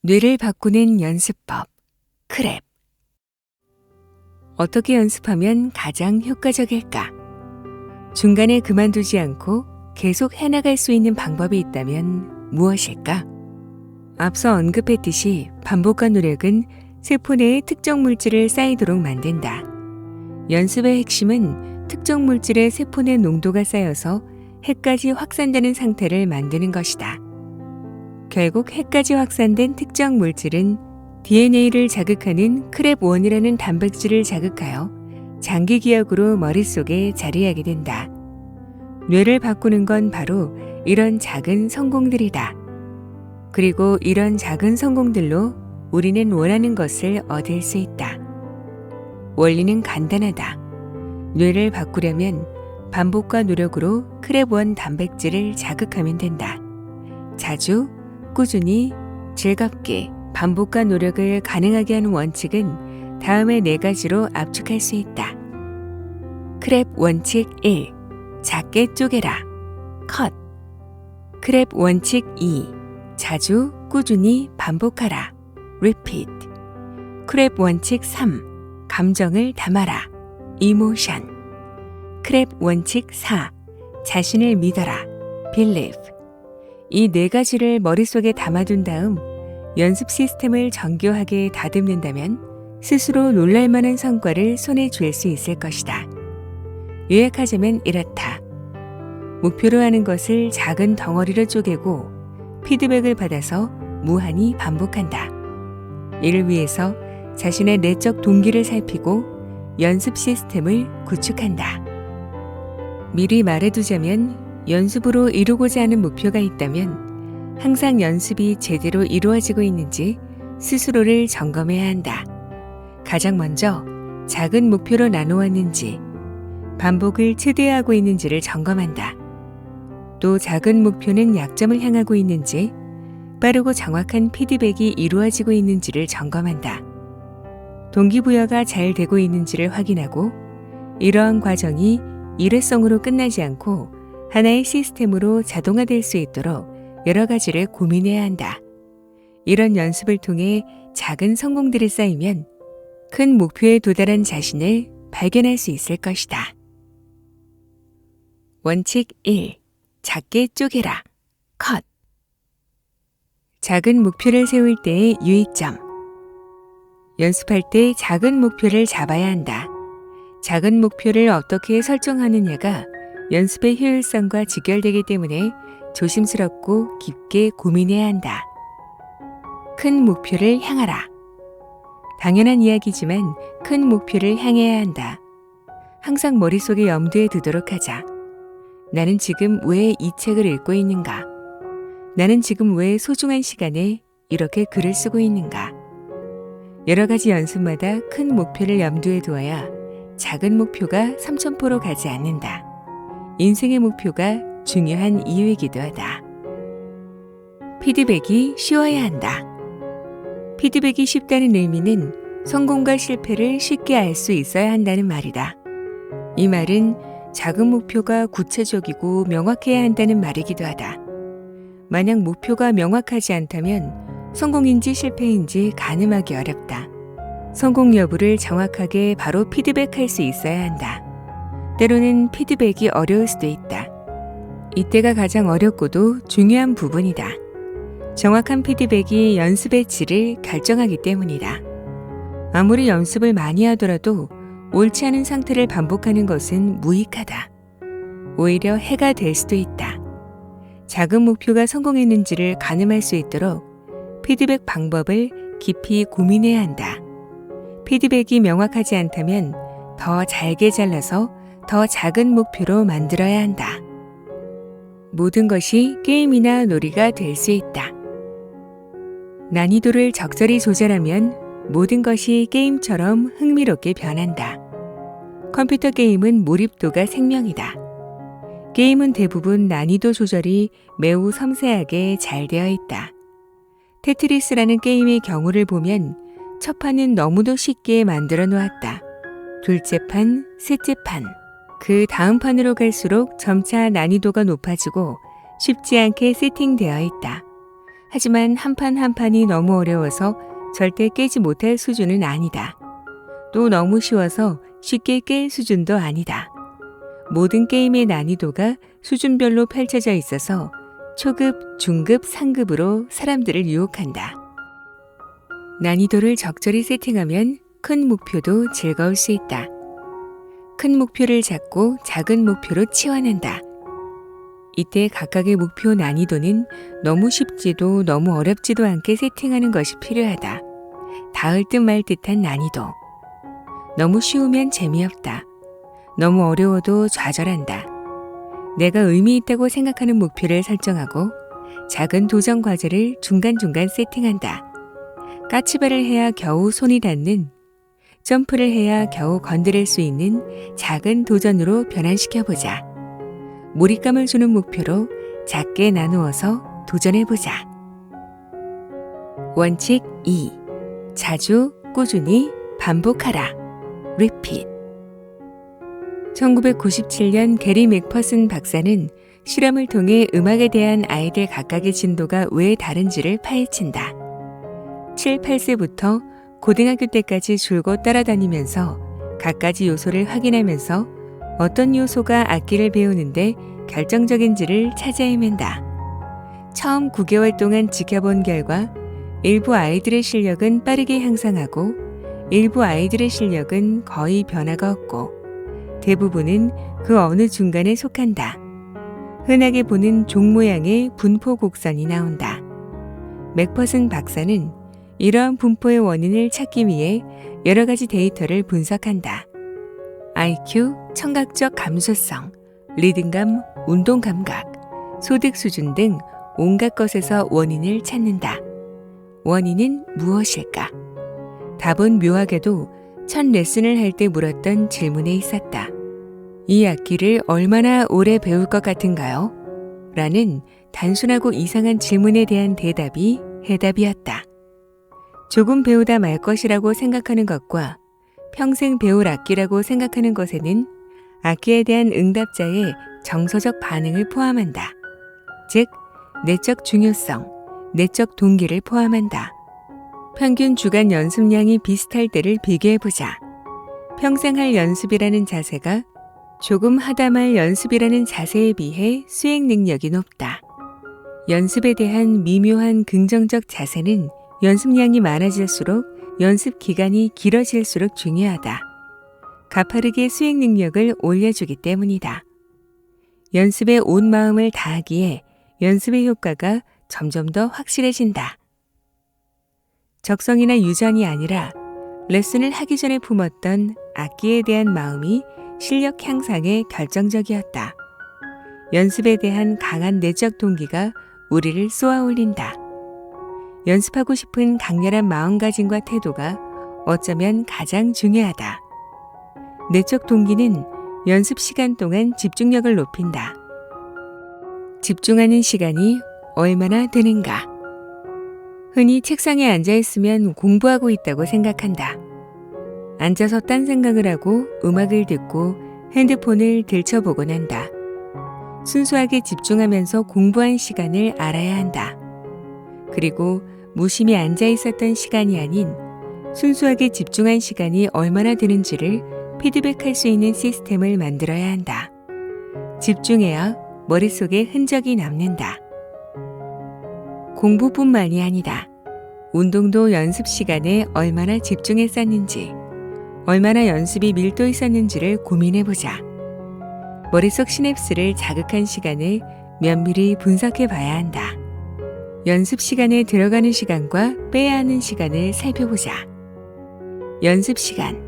뇌를 바꾸는 연습법, 크랩. 어떻게 연습하면 가장 효과적일까? 중간에 그만두지 않고 계속 해나갈 수 있는 방법이 있다면 무엇일까? 앞서 언급했듯이 반복과 노력은 세포 내에 특정 물질을 쌓이도록 만든다. 연습의 핵심은 특정 물질의 세포 내 농도가 쌓여서 핵까지 확산되는 상태를 만드는 것이다. 결국 핵까지 확산된 특정 물질은 DNA를 자극하는 크랩1이라는 단백질을 자극하여 장기 기억으로 머릿속에 자리하게 된다. 뇌를 바꾸는 건 바로 이런 작은 성공들이다. 그리고 이런 작은 성공들로 우리는 원하는 것을 얻을 수 있다. 원리는 간단하다. 뇌를 바꾸려면 반복과 노력으로 크랩1 단백질을 자극하면 된다. 자주, 꾸준히, 즐겁게 반복과 노력을 가능하게 하는 원칙은 다음의 4가지로 압축할 수 있다. 크랩 원칙 1. 작게 쪼개라. 컷. 크랩 원칙 2. 자주, 꾸준히 반복하라. repeat. 크랩 원칙 3. 감정을 담아라. emotion. 크랩 원칙 4. 자신을 믿어라. believe. 이 4가지를 머릿속에 담아둔 다음 연습 시스템을 정교하게 다듬는다면 스스로 놀랄만한 성과를 손에 쥘 수 있을 것이다. 요약하자면 이렇다. 목표로 하는 것을 작은 덩어리로 쪼개고 피드백을 받아서 무한히 반복한다. 이를 위해서 자신의 내적 동기를 살피고 연습 시스템을 구축한다. 미리 말해두자면 연습으로 이루고자 하는 목표가 있다면 항상 연습이 제대로 이루어지고 있는지 스스로를 점검해야 한다. 가장 먼저 작은 목표로 나누었는지, 반복을 최대화하고 있는지를 점검한다. 또 작은 목표는 약점을 향하고 있는지, 빠르고 정확한 피드백이 이루어지고 있는지를 점검한다. 동기부여가 잘 되고 있는지를 확인하고 이러한 과정이 일회성으로 끝나지 않고 하나의 시스템으로 자동화될 수 있도록 여러 가지를 고민해야 한다. 이런 연습을 통해 작은 성공들이 쌓이면 큰 목표에 도달한 자신을 발견할 수 있을 것이다. 원칙 1. 작게 쪼개라. 컷. 작은 목표를 세울 때의 유의점. 연습할 때 작은 목표를 잡아야 한다. 작은 목표를 어떻게 설정하느냐가 연습의 효율성과 직결되기 때문에 조심스럽고 깊게 고민해야 한다. 큰 목표를 향하라. 당연한 이야기지만 큰 목표를 향해야 한다. 항상 머릿속에 염두에 두도록 하자. 나는 지금 왜 이 책을 읽고 있는가? 나는 지금 왜 소중한 시간에 이렇게 글을 쓰고 있는가? 여러 가지 연습마다 큰 목표를 염두에 두어야 작은 목표가 삼천포로 가지 않는다. 인생의 목표가 중요한 이유이기도 하다. 피드백이 쉬워야 한다. 피드백이 쉽다는 의미는 성공과 실패를 쉽게 알 수 있어야 한다는 말이다. 이 말은 작은 목표가 구체적이고 명확해야 한다는 말이기도 하다. 만약 목표가 명확하지 않다면 성공인지 실패인지 가늠하기 어렵다. 성공 여부를 정확하게 바로 피드백할 수 있어야 한다. 때로는 피드백이 어려울 수도 있다. 이때가 가장 어렵고도 중요한 부분이다. 정확한 피드백이 연습의 질을 결정하기 때문이다. 아무리 연습을 많이 하더라도 옳지 않은 상태를 반복하는 것은 무익하다. 오히려 해가 될 수도 있다. 작은 목표가 성공했는지를 가늠할 수 있도록 피드백 방법을 깊이 고민해야 한다. 피드백이 명확하지 않다면 더 잘게 잘라서 더 작은 목표로 만들어야 한다. 모든 것이 게임이나 놀이가 될 수 있다. 난이도를 적절히 조절하면 모든 것이 게임처럼 흥미롭게 변한다. 컴퓨터 게임은 몰입도가 생명이다. 게임은 대부분 난이도 조절이 매우 섬세하게 잘 되어 있다. 테트리스라는 게임의 경우를 보면 첫 판은 너무도 쉽게 만들어 놓았다. 둘째 판, 셋째 판, 그 다음 판으로 갈수록 점차 난이도가 높아지고 쉽지 않게 세팅되어 있다. 하지만 한 판 한 판이 너무 어려워서 절대 깨지 못할 수준은 아니다. 또 너무 쉬워서 쉽게 깰 수준도 아니다. 모든 게임의 난이도가 수준별로 펼쳐져 있어서 초급, 중급, 상급으로 사람들을 유혹한다. 난이도를 적절히 세팅하면 큰 목표도 즐거울 수 있다. 큰 목표를 잡고 작은 목표로 치환한다. 이때 각각의 목표 난이도는 너무 쉽지도 너무 어렵지도 않게 세팅하는 것이 필요하다. 닿을 듯 말 듯한 난이도. 너무 쉬우면 재미없다. 너무 어려워도 좌절한다. 내가 의미 있다고 생각하는 목표를 설정하고 작은 도전 과제를 중간중간 세팅한다. 까치발을 해야 겨우 손이 닿는, 점프를 해야 겨우 건드릴 수 있는 작은 도전으로 변환시켜보자. 몰입감을 주는 목표로 작게 나누어서 도전해보자. 원칙 2. 자주, 꾸준히 반복하라. Repeat. 1997년 게리 맥퍼슨 박사는 실험을 통해 음악에 대한 아이들 각각의 진도가 왜 다른지를 파헤친다. 7, 8세부터 고등학교 때까지 줄곧 따라다니면서 갖가지 요소를 확인하면서 어떤 요소가 악기를 배우는데 결정적인지를 찾아 헤맨다. 처음 9개월 동안 지켜본 결과 일부 아이들의 실력은 빠르게 향상하고 일부 아이들의 실력은 거의 변화가 없고 대부분은 그 어느 중간에 속한다. 흔하게 보는 종 모양의 분포 곡선이 나온다. 맥퍼슨 박사는 이러한 분포의 원인을 찾기 위해 여러 가지 데이터를 분석한다. IQ, 청각적 감수성, 리듬감, 운동 감각, 소득 수준 등 온갖 것에서 원인을 찾는다. 원인은 무엇일까? 답은 묘하게도 첫 레슨을 할 때 물었던 질문에 있었다. 이 악기를 얼마나 오래 배울 것 같은가요? 라는 단순하고 이상한 질문에 대한 대답이 해답이었다. 조금 배우다 말 것이라고 생각하는 것과 평생 배울 악기라고 생각하는 것에는 악기에 대한 응답자의 정서적 반응을 포함한다. 즉, 내적 중요성, 내적 동기를 포함한다. 평균 주간 연습량이 비슷할 때를 비교해보자. 평생 할 연습이라는 자세가 조금 하다 말 연습이라는 자세에 비해 수행 능력이 높다. 연습에 대한 미묘한 긍정적 자세는 연습량이 많아질수록 연습 기간이 길어질수록 중요하다. 가파르게 수행 능력을 올려주기 때문이다. 연습에 온 마음을 다하기에 연습의 효과가 점점 더 확실해진다. 적성이나 유전이 아니라 레슨을 하기 전에 품었던 악기에 대한 마음이 실력 향상에 결정적이었다. 연습에 대한 강한 내적 동기가 우리를 쏘아올린다. 연습하고 싶은 강렬한 마음가짐과 태도가 어쩌면 가장 중요하다. 내적 동기는 연습 시간 동안 집중력을 높인다. 집중하는 시간이 얼마나 되는가? 흔히 책상에 앉아 있으면 공부하고 있다고 생각한다. 앉아서 딴 생각을 하고 음악을 듣고 핸드폰을 들춰보곤 한다. 순수하게 집중하면서 공부한 시간을 알아야 한다. 그리고 무심히 앉아 있었던 시간이 아닌 순수하게 집중한 시간이 얼마나 되는지를 피드백할 수 있는 시스템을 만들어야 한다. 집중해야 머릿속에 흔적이 남는다. 공부뿐만이 아니다. 운동도 연습 시간에 얼마나 집중했었는지, 얼마나 연습이 밀도 있었는지를 고민해보자. 머릿속 시냅스를 자극한 시간을 면밀히 분석해 봐야 한다. 연습 시간에 들어가는 시간과 빼야 하는 시간을 살펴보자. 연습 시간.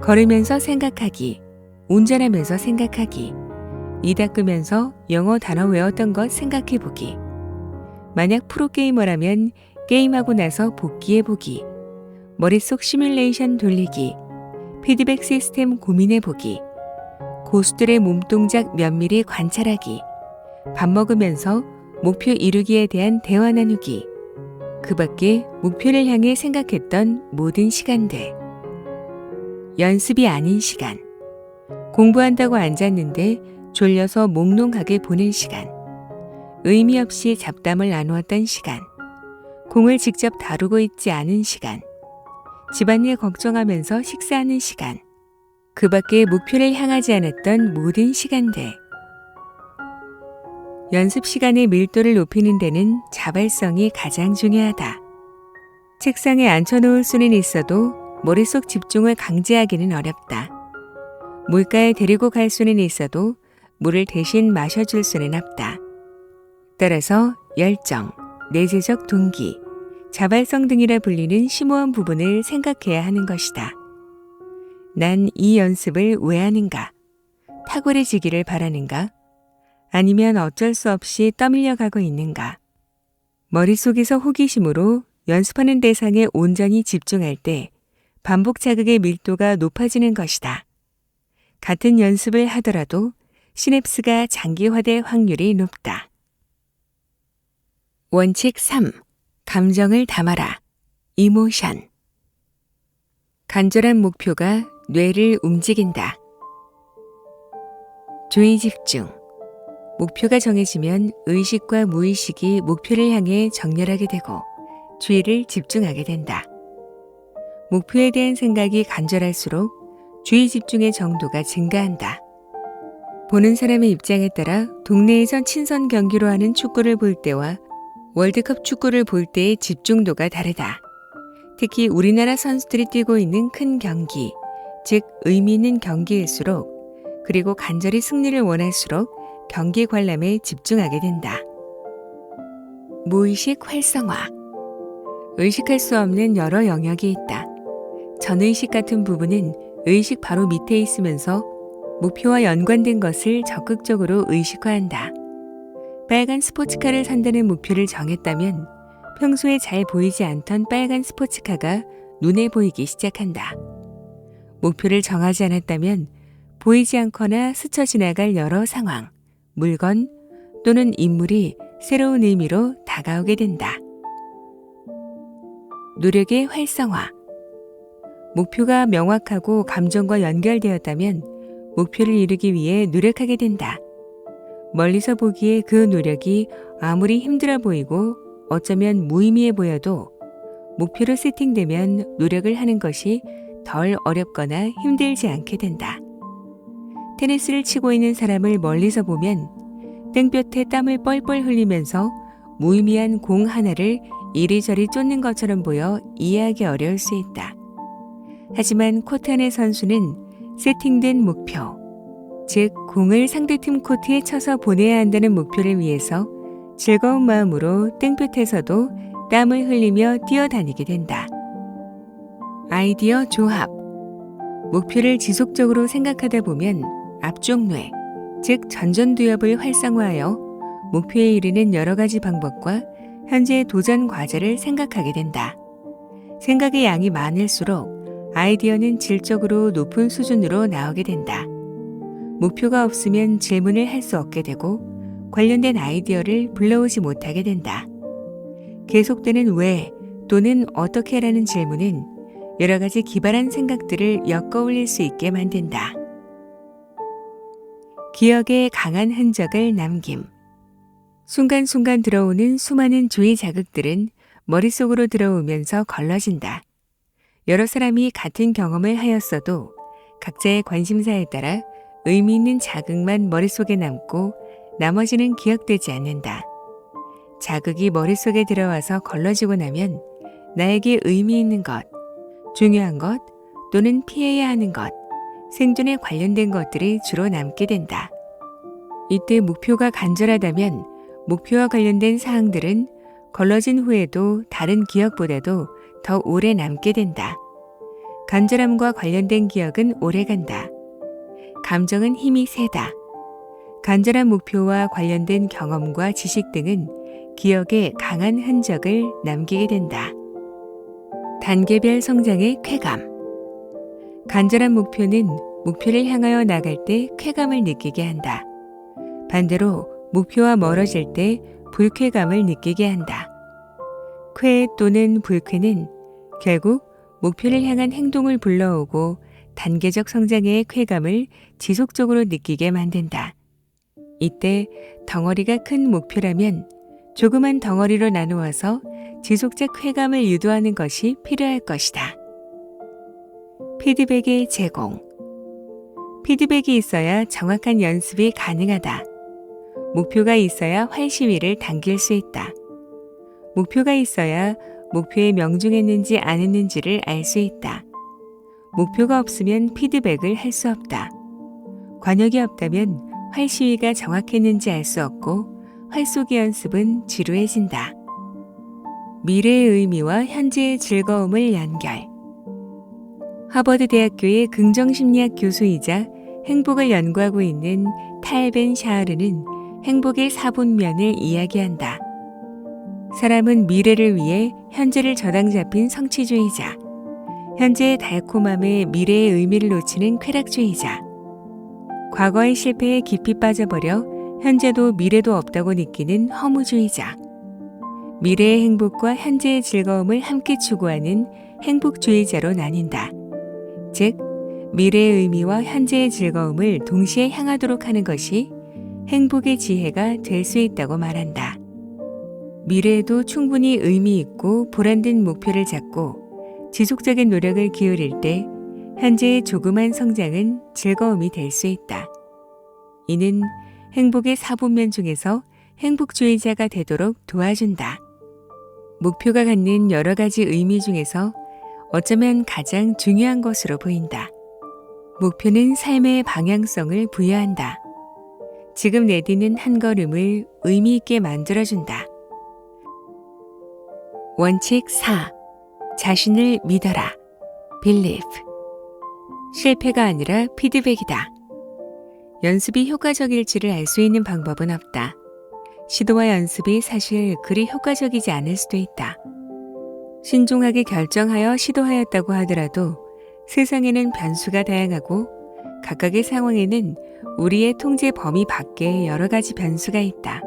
걸으면서 생각하기, 운전하면서 생각하기, 이 닦으면서 영어 단어 외웠던 것 생각해보기. 만약 프로게이머라면 게임하고 나서 복기해보기, 머릿속 시뮬레이션 돌리기, 피드백 시스템 고민해보기, 고수들의 몸동작 면밀히 관찰하기, 밥 먹으면서 목표 이루기에 대한 대화 나누기, 그 밖에 목표를 향해 생각했던 모든 시간들. 연습이 아닌 시간. 공부한다고 앉았는데 졸려서 몽롱하게 보낸 시간. 의미 없이 잡담을 나누었던 시간. 공을 직접 다루고 있지 않은 시간, 집안일 걱정하면서 식사하는 시간, 그 밖에 목표를 향하지 않았던 모든 시간들. 연습 시간의 밀도를 높이는 데는 자발성이 가장 중요하다. 책상에 앉혀놓을 수는 있어도 머릿속 집중을 강제하기는 어렵다. 물가에 데리고 갈 수는 있어도 물을 대신 마셔줄 수는 없다. 따라서 열정, 내재적 동기, 자발성 등이라 불리는 심오한 부분을 생각해야 하는 것이다. 난 이 연습을 왜 하는가? 탁월해지기를 바라는가? 아니면 어쩔 수 없이 떠밀려 가고 있는가? 머릿속에서 호기심으로 연습하는 대상에 온전히 집중할 때 반복 자극의 밀도가 높아지는 것이다. 같은 연습을 하더라도 시냅스가 장기화될 확률이 높다. 원칙 3. 감정을 담아라. 이모션. 간절한 목표가 뇌를 움직인다. 주의 집중. 목표가 정해지면 의식과 무의식이 목표를 향해 정렬하게 되고 주의를 집중하게 된다. 목표에 대한 생각이 간절할수록 주의 집중의 정도가 증가한다. 보는 사람의 입장에 따라 동네에서 친선 경기로 하는 축구를 볼 때와 월드컵 축구를 볼 때의 집중도가 다르다. 특히 우리나라 선수들이 뛰고 있는 큰 경기, 즉 의미 있는 경기일수록, 그리고 간절히 승리를 원할수록 경기 관람에 집중하게 된다. 무의식 활성화. 의식할 수 없는 여러 영역이 있다. 전의식 같은 부분은 의식 바로 밑에 있으면서 목표와 연관된 것을 적극적으로 의식화한다. 빨간 스포츠카를 산다는 목표를 정했다면 평소에 잘 보이지 않던 빨간 스포츠카가 눈에 보이기 시작한다. 목표를 정하지 않았다면 보이지 않거나 스쳐 지나갈 여러 상황, 물건 또는 인물이 새로운 의미로 다가오게 된다. 노력의 활성화. 목표가 명확하고 감정과 연결되었다면 목표를 이루기 위해 노력하게 된다. 멀리서 보기에 그 노력이 아무리 힘들어 보이고 어쩌면 무의미해 보여도 목표로 세팅되면 노력을 하는 것이 덜 어렵거나 힘들지 않게 된다. 테니스를 치고 있는 사람을 멀리서 보면 땡볕에 땀을 뻘뻘 흘리면서 무의미한 공 하나를 이리저리 쫓는 것처럼 보여 이해하기 어려울 수 있다. 하지만 코트 안의 선수는 세팅된 목표, 즉 공을 상대팀 코트에 쳐서 보내야 한다는 목표를 위해서 즐거운 마음으로 땡볕에서도 땀을 흘리며 뛰어다니게 된다. 아이디어 조합. 목표를 지속적으로 생각하다 보면 앞쪽뇌, 즉 전전두엽을 활성화하여 목표에 이르는 여러 가지 방법과 현재의 도전 과제를 생각하게 된다. 생각의 양이 많을수록 아이디어는 질적으로 높은 수준으로 나오게 된다. 목표가 없으면 질문을 할 수 없게 되고 관련된 아이디어를 불러오지 못하게 된다. 계속되는 왜 또는 어떻게라는 질문은 여러 가지 기발한 생각들을 엮어올릴 수 있게 만든다. 기억에 강한 흔적을 남김. 순간순간 들어오는 수많은 주의 자극들은 머릿속으로 들어오면서 걸러진다. 여러 사람이 같은 경험을 하였어도 각자의 관심사에 따라 의미 있는 자극만 머릿속에 남고 나머지는 기억되지 않는다. 자극이 머릿속에 들어와서 걸러지고 나면 나에게 의미 있는 것, 중요한 것 또는 피해야 하는 것, 생존에 관련된 것들이 주로 남게 된다. 이때 목표가 간절하다면 목표와 관련된 사항들은 걸러진 후에도 다른 기억보다도 더 오래 남게 된다. 간절함과 관련된 기억은 오래간다. 감정은 힘이 세다. 간절한 목표와 관련된 경험과 지식 등은 기억에 강한 흔적을 남기게 된다. 단계별 성장의 쾌감. 간절한 목표는 목표를 향하여 나갈 때 쾌감을 느끼게 한다. 반대로 목표와 멀어질 때 불쾌감을 느끼게 한다. 쾌 또는 불쾌는 결국 목표를 향한 행동을 불러오고 단계적 성장의 쾌감을 지속적으로 느끼게 만든다. 이때 덩어리가 큰 목표라면 조그만 덩어리로 나누어서 지속적 쾌감을 유도하는 것이 필요할 것이다. 피드백의 제공. 피드백이 있어야 정확한 연습이 가능하다. 목표가 있어야 활시위를 당길 수 있다. 목표가 있어야 목표에 명중했는지 안 했는지를 알 수 있다. 목표가 없으면 피드백을 할 수 없다. 관역이 없다면 활시위가 정확했는지 알 수 없고 활쏘기 연습은 지루해진다. 미래의 의미와 현재의 즐거움을 연결. 하버드 대학교의 긍정심리학 교수이자 행복을 연구하고 있는 탈 벤 샤흐르는 행복의 4분면을 이야기한다. 사람은 미래를 위해 현재를 저당 잡힌 성취주의자, 현재의 달콤함에 미래의 의미를 놓치는 쾌락주의자, 과거의 실패에 깊이 빠져버려 현재도 미래도 없다고 느끼는 허무주의자, 미래의 행복과 현재의 즐거움을 함께 추구하는 행복주의자로 나뉜다. 즉, 미래의 의미와 현재의 즐거움을 동시에 향하도록 하는 것이 행복의 지혜가 될 수 있다고 말한다. 미래에도 충분히 의미 있고 보람된 목표를 잡고 지속적인 노력을 기울일 때 현재의 조그만 성장은 즐거움이 될 수 있다. 이는 행복의 4분면 중에서 행복주의자가 되도록 도와준다. 목표가 갖는 여러 가지 의미 중에서 어쩌면 가장 중요한 것으로 보인다. 목표는 삶의 방향성을 부여한다. 지금 내딛는 한 걸음을 의미 있게 만들어준다. 원칙 4. 자신을 믿어라. Believe. 실패가 아니라 피드백이다. 연습이 효과적일지를 알 수 있는 방법은 없다. 시도와 연습이 사실 그리 효과적이지 않을 수도 있다. 신중하게 결정하여 시도하였다고 하더라도 세상에는 변수가 다양하고 각각의 상황에는 우리의 통제 범위 밖에 여러 가지 변수가 있다.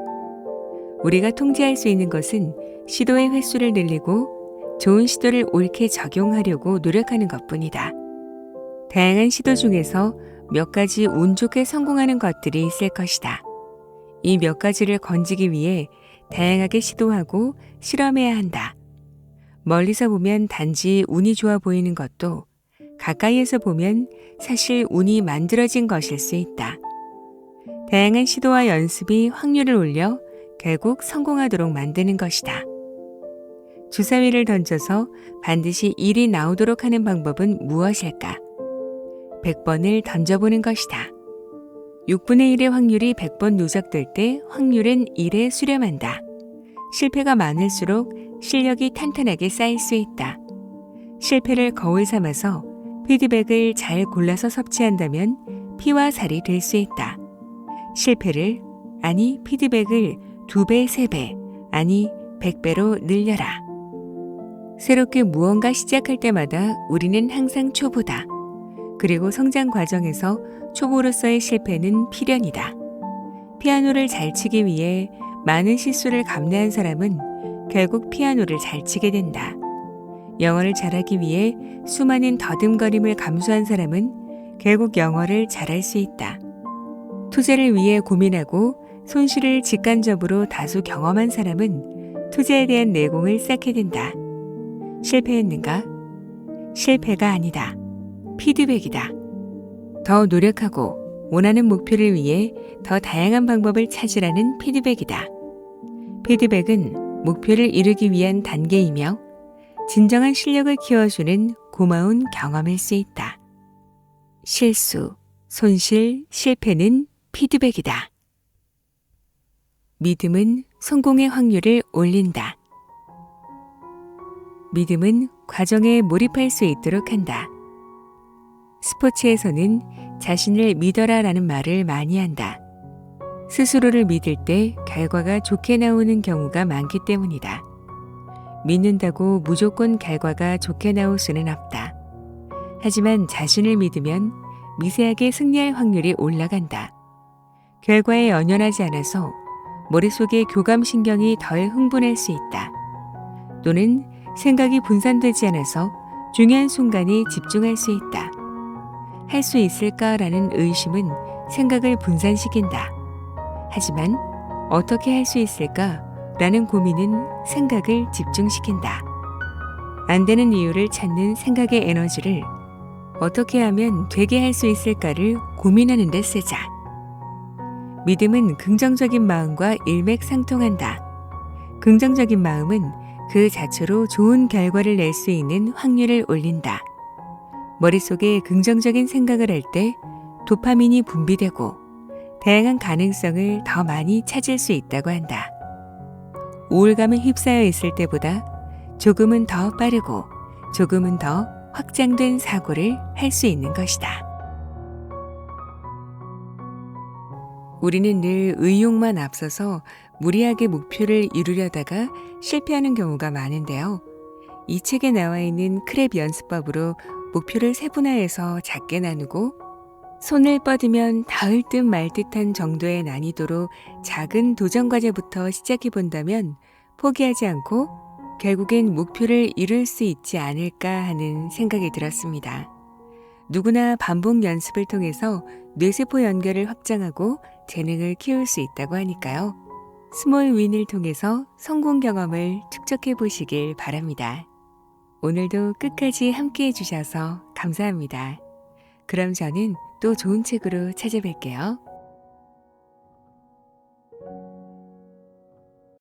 우리가 통제할 수 있는 것은 시도의 횟수를 늘리고 좋은 시도를 옳게 적용하려고 노력하는 것뿐이다. 다양한 시도 중에서 몇 가지 운 좋게 성공하는 것들이 있을 것이다. 이 몇 가지를 건지기 위해 다양하게 시도하고 실험해야 한다. 멀리서 보면 단지 운이 좋아 보이는 것도 가까이에서 보면 사실 운이 만들어진 것일 수 있다. 다양한 시도와 연습이 확률을 올려 결국 성공하도록 만드는 것이다. 주사위를 던져서 반드시 1이 나오도록 하는 방법은 무엇일까? 100번을 던져보는 것이다. 6분의 1의 확률이 100번 누적될 때 확률은 1에 수렴한다. 실패가 많을수록 실력이 탄탄하게 쌓일 수 있다. 실패를 거울 삼아서 피드백을 잘 골라서 섭취한다면 피와 살이 될 수 있다. 실패를, 아니 피드백을 2배, 3배, 아니 100배로 늘려라. 새롭게 무언가 시작할 때마다 우리는 항상 초보다. 그리고 성장 과정에서 초보로서의 실패는 필연이다. 피아노를 잘 치기 위해 많은 실수를 감내한 사람은 결국 피아노를 잘 치게 된다. 영어를 잘하기 위해 수많은 더듬거림을 감수한 사람은 결국 영어를 잘할 수 있다. 투자를 위해 고민하고 손실을 직간접으로 다수 경험한 사람은 투자에 대한 내공을 쌓게 된다. 실패했는가? 실패가 아니다. 피드백이다. 더 노력하고 원하는 목표를 위해 더 다양한 방법을 찾으라는 피드백이다. 피드백은 목표를 이루기 위한 단계이며 진정한 실력을 키워주는 고마운 경험일 수 있다. 실수, 손실, 실패는 피드백이다. 믿음은 성공의 확률을 올린다. 믿음은 과정에 몰입할 수 있도록 한다. 스포츠에서는 자신을 믿어라 라는 말을 많이 한다. 스스로를 믿을 때 결과가 좋게 나오는 경우가 많기 때문이다. 믿는다고 무조건 결과가 좋게 나올 수는 없다. 하지만 자신을 믿으면 미세하게 승리할 확률이 올라간다. 결과에 연연하지 않아서 머릿속의 교감신경이 덜 흥분할 수 있다. 또는 생각이 분산되지 않아서 중요한 순간에 집중할 수 있다. 할 수 있을까라는 의심은 생각을 분산시킨다. 하지만 어떻게 할 수 있을까? 라는 고민은 생각을 집중시킨다. 안 되는 이유를 찾는 생각의 에너지를 어떻게 하면 되게 할 수 있을까를 고민하는 데 쓰자. 믿음은 긍정적인 마음과 일맥상통한다. 긍정적인 마음은 그 자체로 좋은 결과를 낼 수 있는 확률을 올린다. 머릿속에 긍정적인 생각을 할 때 도파민이 분비되고 다양한 가능성을 더 많이 찾을 수 있다고 한다. 우울감에 휩싸여 있을 때보다 조금은 더 빠르고 조금은 더 확장된 사고를 할 수 있는 것이다. 우리는 늘 의욕만 앞서서 무리하게 목표를 이루려다가 실패하는 경우가 많은데요. 이 책에 나와 있는 크랩 연습법으로 목표를 세분화해서 작게 나누고 손을 뻗으면 닿을 듯 말 듯한 정도의 난이도로 작은 도전 과제부터 시작해 본다면 포기하지 않고 결국엔 목표를 이룰 수 있지 않을까 하는 생각이 들었습니다. 누구나 반복 연습을 통해서 뇌세포 연결을 확장하고 재능을 키울 수 있다고 하니까요. 스몰 윈을 통해서 성공 경험을 축적해 보시길 바랍니다. 오늘도 끝까지 함께 해주셔서 감사합니다. 그럼 저는 또 좋은 책으로 찾아뵐게요.